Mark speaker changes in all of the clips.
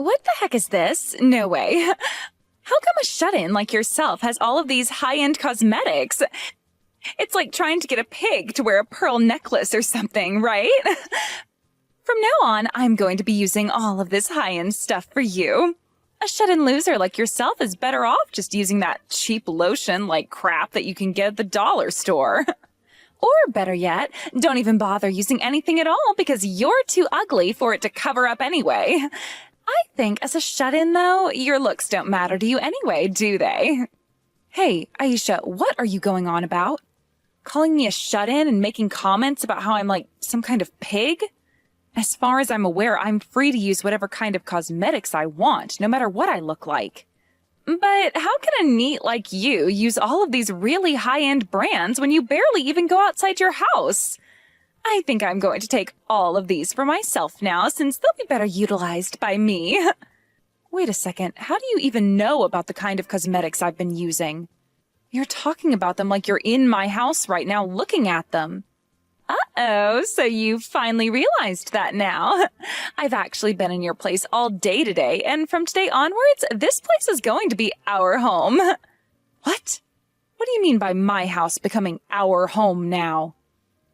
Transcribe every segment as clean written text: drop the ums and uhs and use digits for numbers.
Speaker 1: What the heck is this? No way. How come a shut-in like yourself has all of these high-end cosmetics? It's like trying to get a pig to wear a pearl necklace or something, right? From now on, I'm going to be using all of this high-end stuff for you. A shut-in loser like yourself is better off just using that cheap lotion like crap that you can get at the dollar store. Or better yet, don't even bother using anything at all because you're too ugly for it to cover up anyway. I think as a shut-in, though, your looks don't matter to you anyway, do they? Hey, Aisha, what are you going on about? Calling me a shut-in and making comments about how I'm like some kind of pig? As far as I'm aware, I'm free to use whatever kind of cosmetics I want, no matter what I look like. But how can a neat like you use all of these really high-end brands when you barely even go outside your house? I think I'm going to take all of these for myself now, since they'll be better utilized by me. Wait a second, how do you even know about the kind of cosmetics I've been using? You're talking about them like you're in my house right now looking at them. Uh-oh, so you finally realized that now. I've actually been in your place all day today, and from today onwards, this place is going to be our home. What? What do you mean by my house becoming our home now?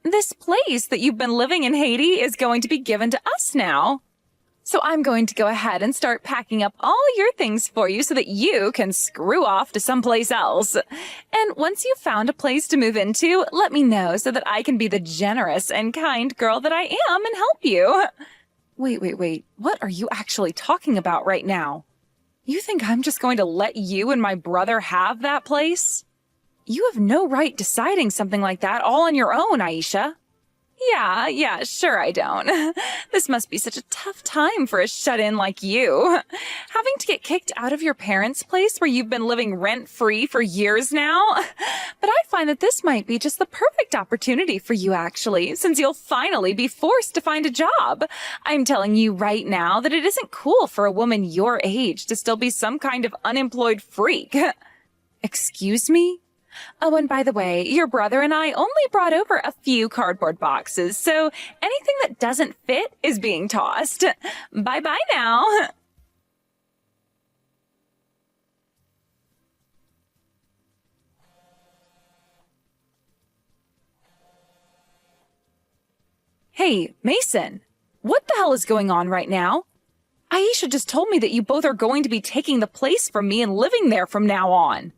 Speaker 1: This place that you've been living in, Haiti, is going to be given to us now. So I'm going to go ahead and start packing up all your things for you so that you can screw off to someplace else. And once you've found a place to move into, let me know so that I can be the generous and kind girl that I am and help you. Wait. What are you actually talking about right now? You think I'm just going to let you and my brother have that place? You have no right deciding something like that all on your own, Aisha. Yeah, sure I don't. This must be such a tough time for a shut-in like you. Having to get kicked out of your parents' place where you've been living rent-free for years now. But I find that this might be just the perfect opportunity for you, actually, since you'll finally be forced to find a job. I'm telling you right now that it isn't cool for a woman your age to still be some kind of unemployed freak. Excuse me? Oh, and by the way, your brother and I only brought over a few cardboard boxes, so anything that doesn't fit is being tossed. Bye-bye now. Hey, Mason, what the hell is going on right now? Aisha just told me that you both are going to be taking the place from me and living there from now on.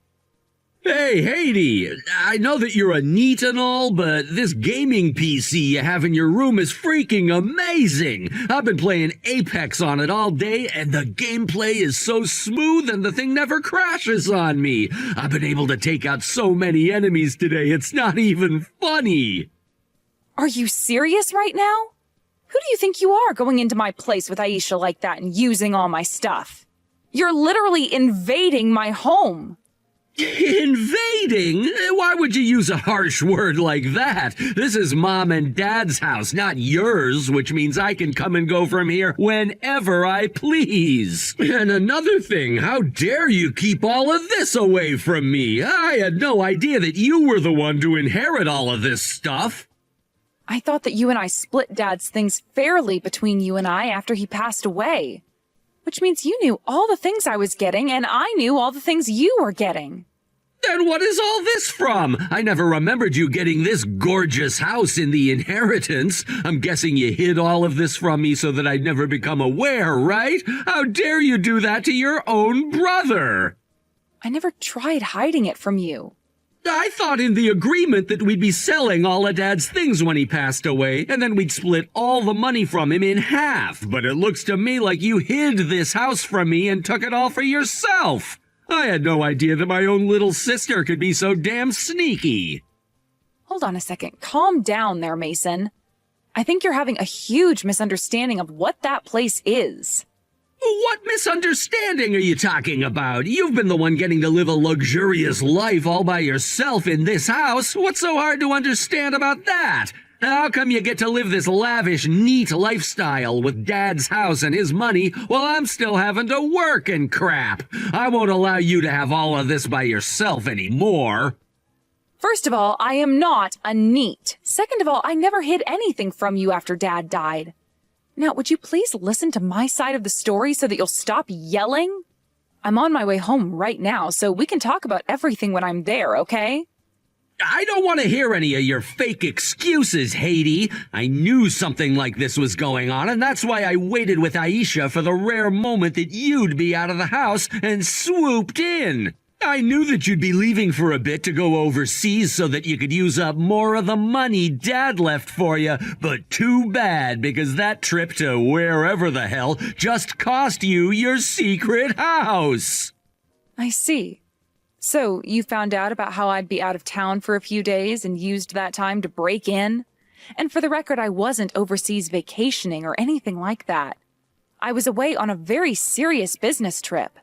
Speaker 2: Hey, Haiti, I know that you're a neat and all, but this gaming PC you have in your room is freaking amazing. I've been playing Apex on it all day, and the gameplay is so smooth and the thing never crashes on me. I've been able to take out so many enemies today, it's not even funny.
Speaker 1: Are you serious right now? Who do you think you are going into my place with Aisha like that and using all my stuff? You're literally invading my home.
Speaker 2: Invading? Why would you use a harsh word like that? This is Mom and Dad's house, not yours, which means I can come and go from here whenever I please. And another thing, how dare you keep all of this away from me? I had no idea that you were the one to inherit all of this stuff.
Speaker 1: I thought that you and I split Dad's things fairly between you and I after he passed away. Which means you knew all the things I was getting, and I knew all the things you were getting.
Speaker 2: Then what is all this from? I never remembered you getting this gorgeous house in the inheritance. I'm guessing you hid all of this from me so that I'd never become aware, right? How dare you do that to your own brother?
Speaker 1: I never tried hiding it from you.
Speaker 2: I thought in the agreement that we'd be selling all of Dad's things when he passed away, and then we'd split all the money from him in half. But it looks to me like you hid this house from me and took it all for yourself. I had no idea that my own little sister could be so damn sneaky.
Speaker 1: Hold on a second. Calm down there, Mason. I think you're having a huge misunderstanding of what that place is.
Speaker 2: What misunderstanding are you talking about? You've been the one getting to live a luxurious life all by yourself in this house. What's so hard to understand about that? How come you get to live this lavish, neat lifestyle with Dad's house and his money while I'm still having to work and crap? I won't allow you to have all of this by yourself anymore.
Speaker 1: First of all, I am not a neat. Second of all, I never hid anything from you after Dad died. Now, would you please listen to my side of the story so that you'll stop yelling? I'm on my way home right now, so we can talk about everything when I'm there, okay?
Speaker 2: I don't want to hear any of your fake excuses, Haiti. I knew something like this was going on, and that's why I waited with Aisha for the rare moment that you'd be out of the house and swooped in. I knew that you'd be leaving for a bit to go overseas so that you could use up more of the money Dad left for you, but too bad, because that trip to wherever the hell just cost you your secret house.
Speaker 1: I see. So, you found out about how I'd be out of town for a few days and used that time to break in? And for the record, I wasn't overseas vacationing or anything like that. I was away on a very serious business trip.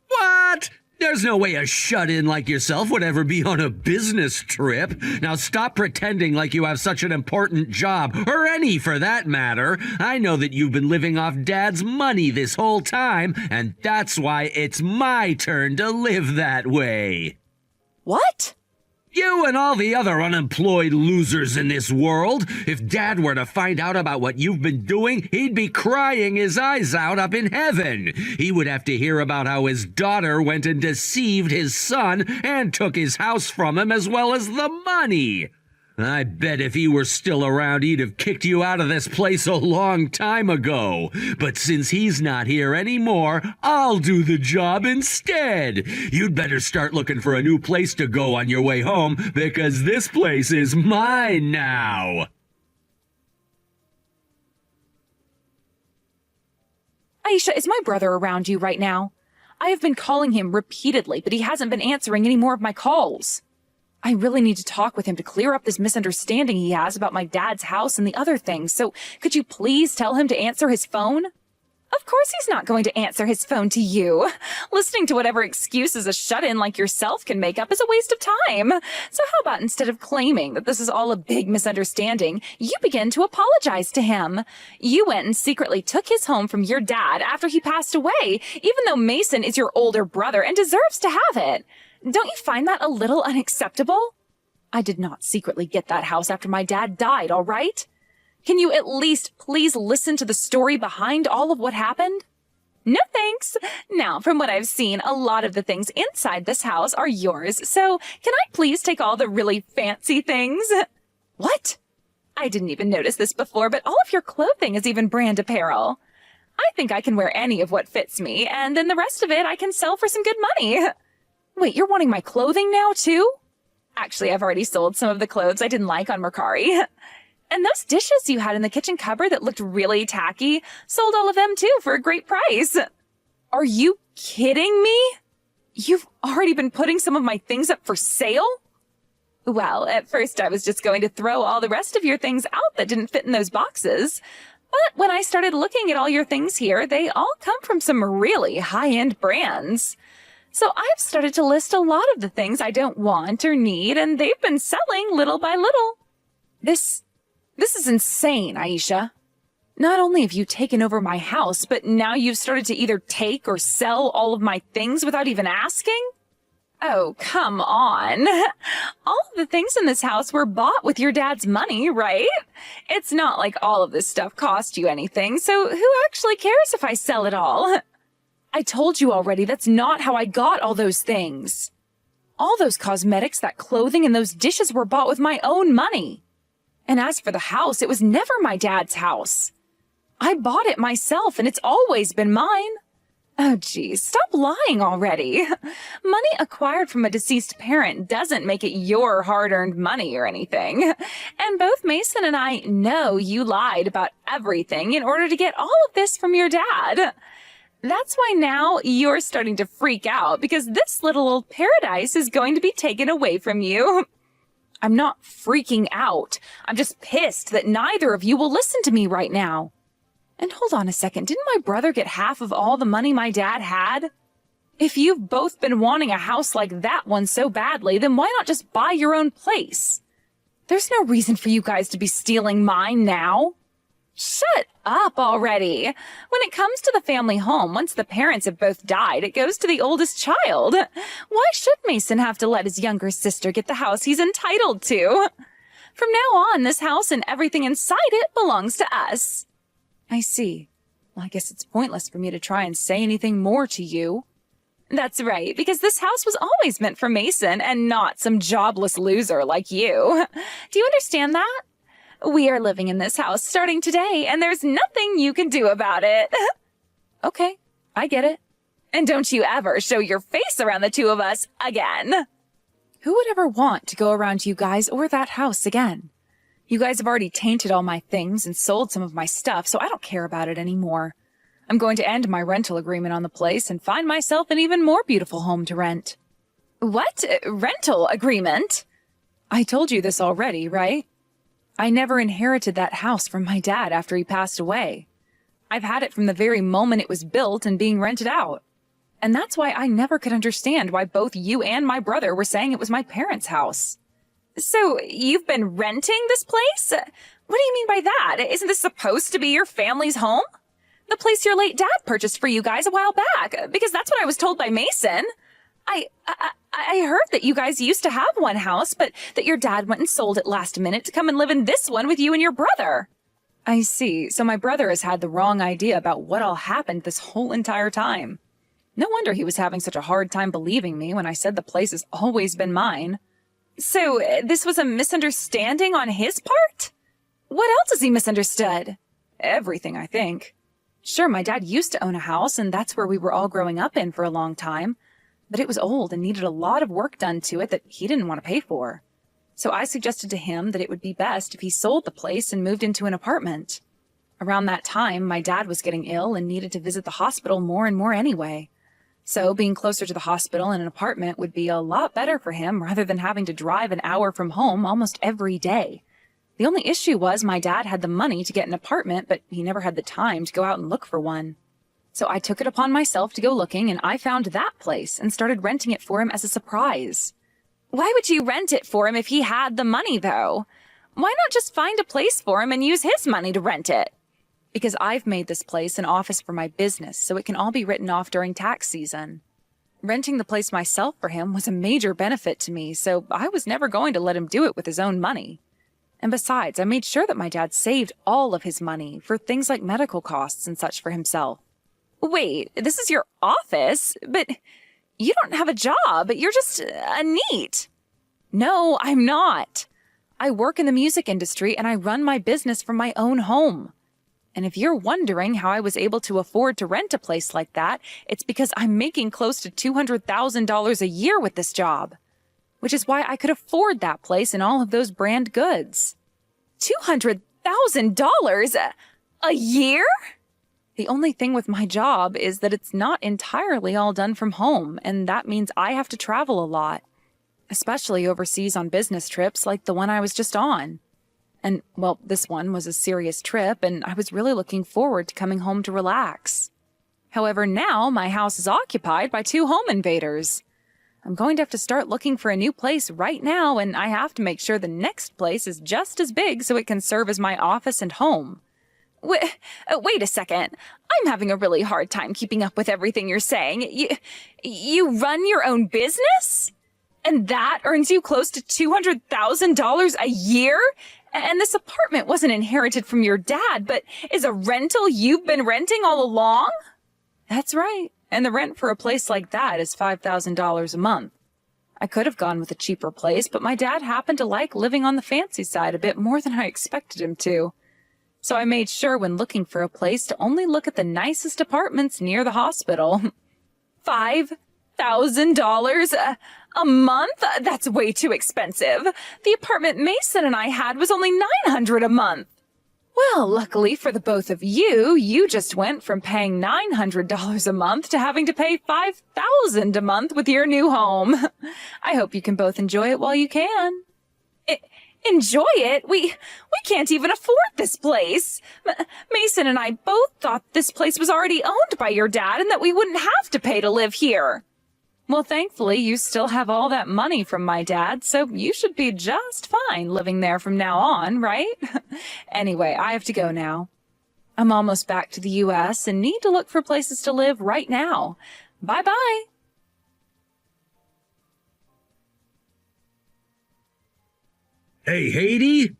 Speaker 2: What? There's no way a shut-in like yourself would ever be on a business trip. Now stop pretending like you have such an important job, or any for that matter. I know that you've been living off Dad's money this whole time, and that's why it's my turn to live that way.
Speaker 1: What?
Speaker 2: You and all the other unemployed losers in this world. If Dad were to find out about what you've been doing, he'd be crying his eyes out up in heaven. He would have to hear about how his daughter went and deceived his son and took his house from him as well as the money. I bet if he were still around, he'd have kicked you out of this place a long time ago. But since he's not here anymore, I'll do the job instead. You'd better start looking for a new place to go on your way home, because this place is mine now.
Speaker 1: Aisha, is my brother around you right now? I have been calling him repeatedly, but he hasn't been answering any more of my calls. I really need to talk with him to clear up this misunderstanding he has about my dad's house and the other things, so could you please tell him to answer his phone? Of course he's not going to answer his phone to you. Listening to whatever excuses a shut-in like yourself can make up is a waste of time. So how about instead of claiming that this is all a big misunderstanding, you begin to apologize to him? You went and secretly took his home from your dad after he passed away, even though Mason is your older brother and deserves to have it. Don't you find that a little unacceptable? I did not secretly get that house after my dad died, all right? Can you at least please listen to the story behind all of what happened? No thanks. Now, from what I've seen, a lot of the things inside this house are yours, so can I please take all the really fancy things? What? I didn't even notice this before, but all of your clothing is even brand apparel. I think I can wear any of what fits me, and then the rest of it I can sell for some good money. Wait, you're wanting my clothing now, too? Actually, I've already sold some of the clothes I didn't like on Mercari. And those dishes you had in the kitchen cupboard that looked really tacky, sold all of them, too, for a great price. Are you kidding me? You've already been putting some of my things up for sale? Well, at first I was just going to throw all the rest of your things out that didn't fit in those boxes. But when I started looking at all your things here, they all come from some really high-end brands. So I've started to list a lot of the things I don't want or need, and they've been selling little by little. This is insane, Aisha. Not only have you taken over my house, but now you've started to either take or sell all of my things without even asking? Oh, come on. All of the things in this house were bought with your dad's money, right? It's not like all of this stuff cost you anything, so who actually cares if I sell it all? I told you already, that's not how I got all those things. All those cosmetics, that clothing, and those dishes were bought with my own money. And as for the house, it was never my dad's house. I bought it myself, and it's always been mine. Oh, geez, stop lying already. Money acquired from a deceased parent doesn't make it your hard-earned money or anything. And both Mason and I know you lied about everything in order to get all of this from your dad. That's why now you're starting to freak out, because this little old paradise is going to be taken away from you. I'm not freaking out. I'm just pissed that neither of you will listen to me right now. And hold on a second, didn't my brother get half of all the money my dad had? If you've both been wanting a house like that one so badly, then why not just buy your own place? There's no reason for you guys to be stealing mine now. Shut up already. When it comes to the family home, once the parents have both died, it goes to the oldest child. Why should Mason have to let his younger sister get the house he's entitled to? From now on, this house and everything inside it belongs to us. I see. Well, I guess it's pointless for me to try and say anything more to you. That's right, because this house was always meant for Mason and not some jobless loser like you. Do you understand that? We are living in this house starting today, and there's nothing you can do about it. Okay, I get it. And don't you ever show your face around the two of us again. Who would ever want to go around you guys or that house again? You guys have already tainted all my things and sold some of my stuff, so I don't care about it anymore. I'm going to end my rental agreement on the place and find myself an even more beautiful home to rent. What? Rental agreement? I told you this already, right? I never inherited that house from my dad after he passed away. I've had it from the very moment it was built and being rented out. And that's why I never could understand why both you and my brother were saying it was my parents' house. So, you've been renting this place? What do you mean by that? Isn't this supposed to be your family's home? The place your late dad purchased for you guys a while back, because that's what I was told by Mason. I heard that you guys used to have one house, but that your dad went and sold it last minute to come and live in this one with you and your brother. I see. So my brother has had the wrong idea about what all happened this whole entire time. No wonder he was having such a hard time believing me when I said the place has always been mine. So this was a misunderstanding on his part? What else has he misunderstood? Everything, I think. Sure, my dad used to own a house, and that's where we were all growing up in for a long time. But it was old and needed a lot of work done to it that he didn't want to pay for. So I suggested to him that it would be best if he sold the place and moved into an apartment. Around that time, my dad was getting ill and needed to visit the hospital more and more anyway. So being closer to the hospital and an apartment would be a lot better for him rather than having to drive an hour from home almost every day. The only issue was my dad had the money to get an apartment, but he never had the time to go out and look for one. So I took it upon myself to go looking, and I found that place and started renting it for him as a surprise. Why would you rent it for him if he had the money, though? Why not just find a place for him and use his money to rent it? Because I've made this place an office for my business, so it can all be written off during tax season. Renting the place myself for him was a major benefit to me, so I was never going to let him do it with his own money. And besides, I made sure that my dad saved all of his money for things like medical costs and such for himself. Wait, this is your office? But you don't have a job. You're just a NEET. No, I'm not. I work in the music industry and I run my business from my own home. And if you're wondering how I was able to afford to rent a place like that, it's because I'm making close to $200,000 a year with this job. Which is why I could afford that place and all of those brand goods. $200,000 a year? The only thing with my job is that it's not entirely all done from home, and that means I have to travel a lot, especially overseas on business trips like the one I was just on. And, well, this one was a serious trip, and I was really looking forward to coming home to relax. However, now my house is occupied by 2 home invaders. I'm going to have to start looking for a new place right now, and I have to make sure the next place is just as big so it can serve as my office and home. Wait a second. I'm having a really hard time keeping up with everything you're saying. You run your own business? And that earns you close to $200,000 a year? And this apartment wasn't inherited from your dad, but is a rental you've been renting all along? That's right. And the rent for a place like that is $5,000 a month. I could have gone with a cheaper place, but my dad happened to like living on the fancy side a bit more than I expected him to. So I made sure when looking for a place to only look at the nicest apartments near the hospital. $5,000 a month? That's way too expensive. The apartment Mason and I had was only $900 a month. Well, luckily for the both of you, you just went from paying $900 a month to having to pay $5,000 a month with your new home. I hope you can both enjoy it while you can. Enjoy it? We can't even afford this place. Mason and I both thought this place was already owned by your dad and that we wouldn't have to pay to live here. Well, thankfully, you still have all that money from my dad, so you should be just fine living there from now on, right? Anyway, I have to go now. I'm almost back to the U.S. and need to look for places to live right now. Bye-bye.
Speaker 2: Hey, Haiti?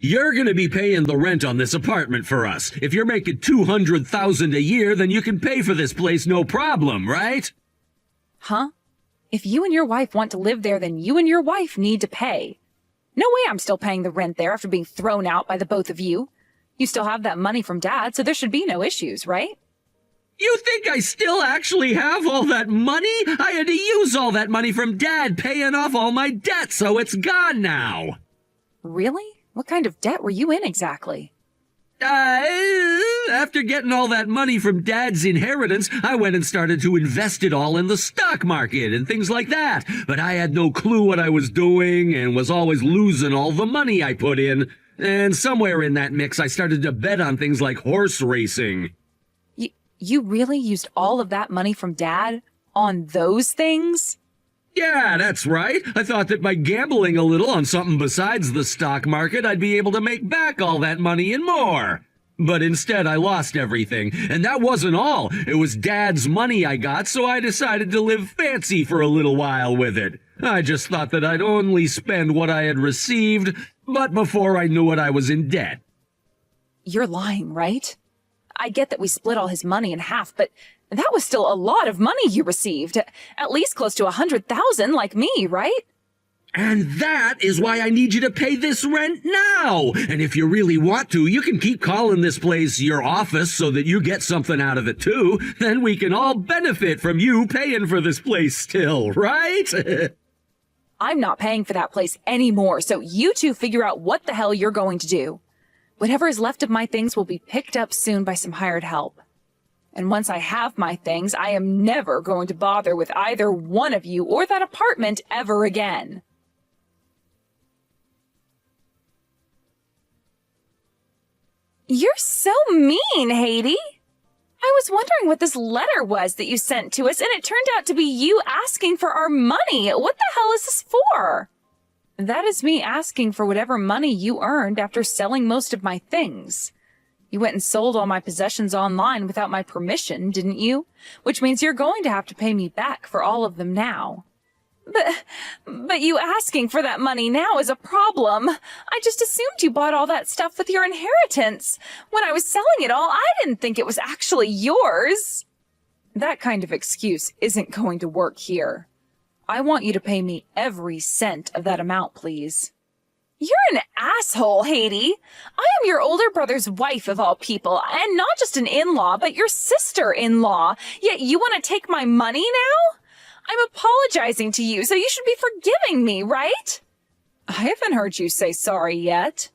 Speaker 2: You're gonna be paying the rent on this apartment for us. If you're making $200,000 a year, then you can pay for this place no problem, right?
Speaker 1: Huh? If you and your wife want to live there, then you and your wife need to pay. No way I'm still paying the rent there after being thrown out by the both of you. You still have that money from Dad, so there should be no issues, right?
Speaker 2: You think I still actually have all that money? I had to use all that money from Dad paying off all my debt, so it's gone now.
Speaker 1: Really? What kind of debt were you in exactly?
Speaker 2: After getting all that money from Dad's inheritance, I went and started to invest it all in the stock market and things like that. But I had no clue what I was doing and was always losing all the money I put in. And somewhere in that mix, I started to bet on things like horse racing.
Speaker 1: You really used all of that money from Dad on those things?
Speaker 2: Yeah, that's right. I thought that by gambling a little on something besides the stock market, I'd be able to make back all that money and more. But instead, I lost everything. And that wasn't all. It was Dad's money I got, so I decided to live fancy for a little while with it. I just thought that I'd only spend what I had received, but before I knew it, I was in debt.
Speaker 1: You're lying, right? I get that we split all his money in half, but that was still a lot of money you received. At least close to 100,000 like me, right?
Speaker 2: And that is why I need you to pay this rent now. And if you really want to, you can keep calling this place your office so that you get something out of it too. Then we can all benefit from you paying for this place still, right?
Speaker 1: I'm not paying for that place anymore, so you two figure out what the hell you're going to do. Whatever is left of my things will be picked up soon by some hired help. And once I have my things, I am never going to bother with either one of you or that apartment ever again. You're so mean, Haiti. I was wondering what this letter was that you sent to us, and it turned out to be you asking for our money. What the hell is this for? That is me asking for whatever money you earned after selling most of my things. You went and sold all my possessions online without my permission, didn't you? Which means you're going to have to pay me back for all of them now. But you asking for that money now is a problem. I just assumed you bought all that stuff with your inheritance. When I was selling it all, I didn't think it was actually yours. That kind of excuse isn't going to work here. I want you to pay me every cent of that amount, please. You're an asshole, Haiti. I am your older brother's wife of all people, and not just an in-law, but your sister-in-law. Yet you want to take my money now? I'm apologizing to you, so you should be forgiving me, right? I haven't heard you say sorry yet.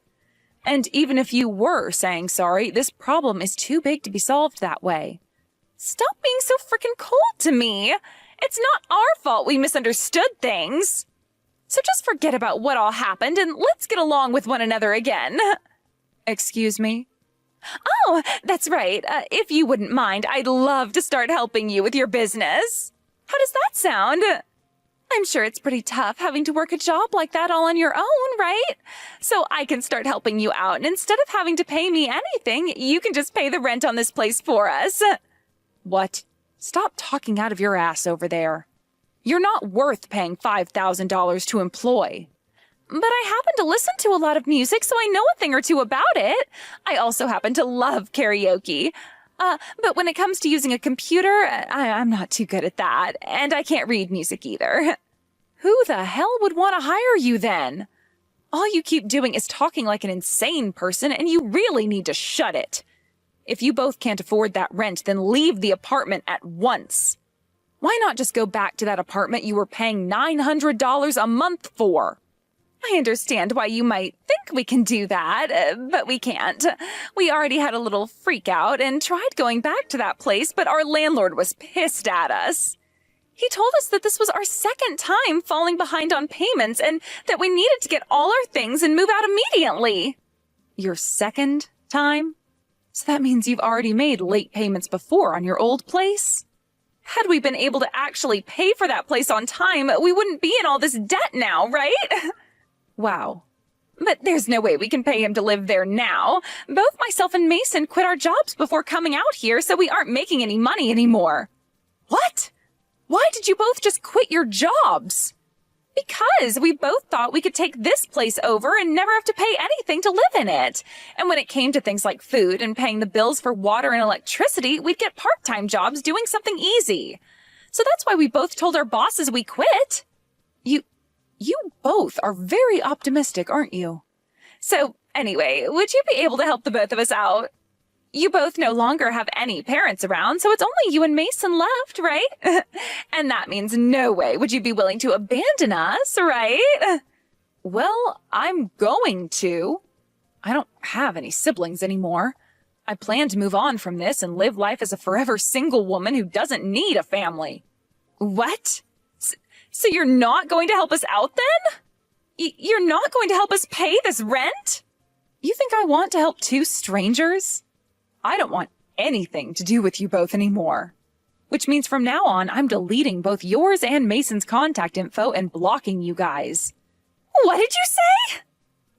Speaker 1: And even if you were saying sorry, this problem is too big to be solved that way. Stop being so frickin' cold to me. It's not our fault we misunderstood things. So just forget about what all happened and let's get along with one another again. Excuse me? Oh, that's right. If you wouldn't mind, I'd love to start helping you with your business. How does that sound? I'm sure it's pretty tough having to work a job like that all on your own, right? So I can start helping you out, and instead of having to pay me anything, you can just pay the rent on this place for us. What? Stop talking out of your ass over there. You're not worth paying $5,000 to employ. But I happen to listen to a lot of music, so I know a thing or two about it. I also happen to love karaoke. But when it comes to using a computer, I'm not too good at that, and I can't read music either. Who the hell would want to hire you then? All you keep doing is talking like an insane person, and you really need to shut it. If you both can't afford that rent, then leave the apartment at once. Why not just go back to that apartment you were paying $900 a month for? I understand why you might think we can do that, but we can't. We already had a little freak out and tried going back to that place, but our landlord was pissed at us. He told us that this was our second time falling behind on payments and that we needed to get all our things and move out immediately. Your second time? So that means you've already made late payments before on your old place? Had we been able to actually pay for that place on time, we wouldn't be in all this debt now, right? Wow. But there's no way we can pay him to live there now. Both myself and Mason quit our jobs before coming out here, so we aren't making any money anymore. What? Why did you both just quit your jobs? Because we both thought we could take this place over and never have to pay anything to live in it. And when it came to things like food and paying the bills for water and electricity, we'd get part-time jobs doing something easy. So that's why we both told our bosses we quit. You both are very optimistic, aren't you? So anyway, would you be able to help the both of us out? You both no longer have any parents around, so it's only you and Mason left, right? And that means no way would you be willing to abandon us, right? Well, I'm going to. I don't have any siblings anymore. I plan to move on from this and live life as a forever single woman who doesn't need a family. What? So you're not going to help us out then? You're not going to help us pay this rent? You think I want to help two strangers? I don't want anything to do with you both anymore. Which means from now on, I'm deleting both yours and Mason's contact info and blocking you guys. What did you say?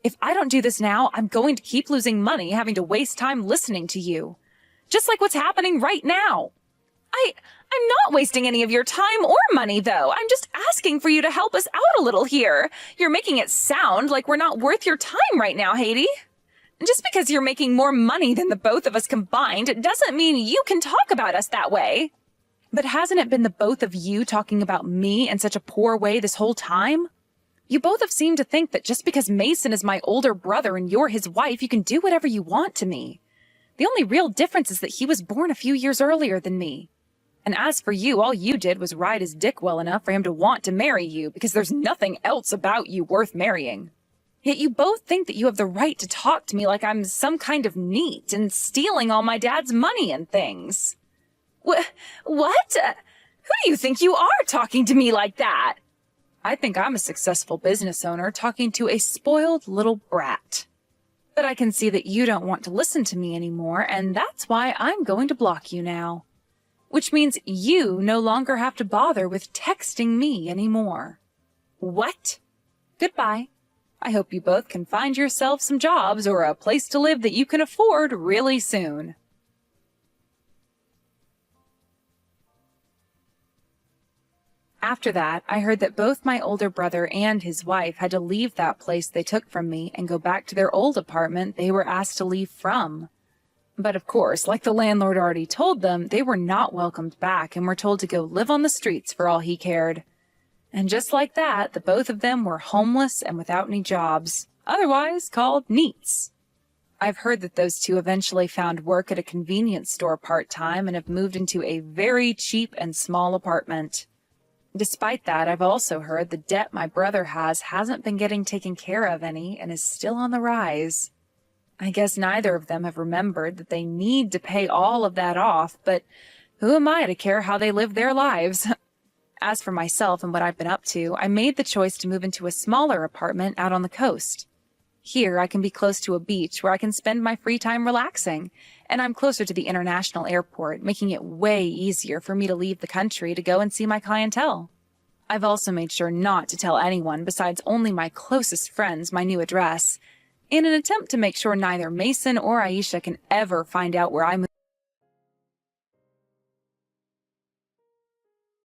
Speaker 1: If I don't do this now, I'm going to keep losing money having to waste time listening to you. Just like what's happening right now. I'm not wasting any of your time or money, though. I'm just asking for you to help us out a little here. You're making it sound like we're not worth your time right now, Haiti. Just because you're making more money than the both of us combined doesn't mean you can talk about us that way. But hasn't it been the both of you talking about me in such a poor way this whole time? You both have seemed to think that just because Mason is my older brother and you're his wife, you can do whatever you want to me. The only real difference is that he was born a few years earlier than me. And as for you, all you did was ride his dick well enough for him to want to marry you because there's nothing else about you worth marrying. Yet you both think that you have the right to talk to me like I'm some kind of neat and stealing all my dad's money and things. What? Who do you think you are talking to me like that? I think I'm a successful business owner talking to a spoiled little brat. But I can see that you don't want to listen to me anymore, and that's why I'm going to block you now. Which means you no longer have to bother with texting me anymore. What? Goodbye. I hope you both can find yourself some jobs or a place to live that you can afford really soon. After that, I heard that both my older brother and his wife had to leave that place they took from me and go back to their old apartment they were asked to leave from. But of course, like the landlord already told them, they were not welcomed back and were told to go live on the streets for all he cared. And just like that, the both of them were homeless and without any jobs, otherwise called neets. I've heard that those two eventually found work at a convenience store part-time and have moved into a very cheap and small apartment. Despite that, I've also heard the debt my brother hasn't been getting taken care of any and is still on the rise. I guess neither of them have remembered that they need to pay all of that off, but who am I to care how they live their lives? As for myself and what I've been up to, I made the choice to move into a smaller apartment out on the coast. Here, I can be close to a beach where I can spend my free time relaxing, and I'm closer to the international airport, making it way easier for me to leave the country to go and see my clientele. I've also made sure not to tell anyone besides only my closest friends my new address, in an attempt to make sure neither Mason or Aisha can ever find out where I moved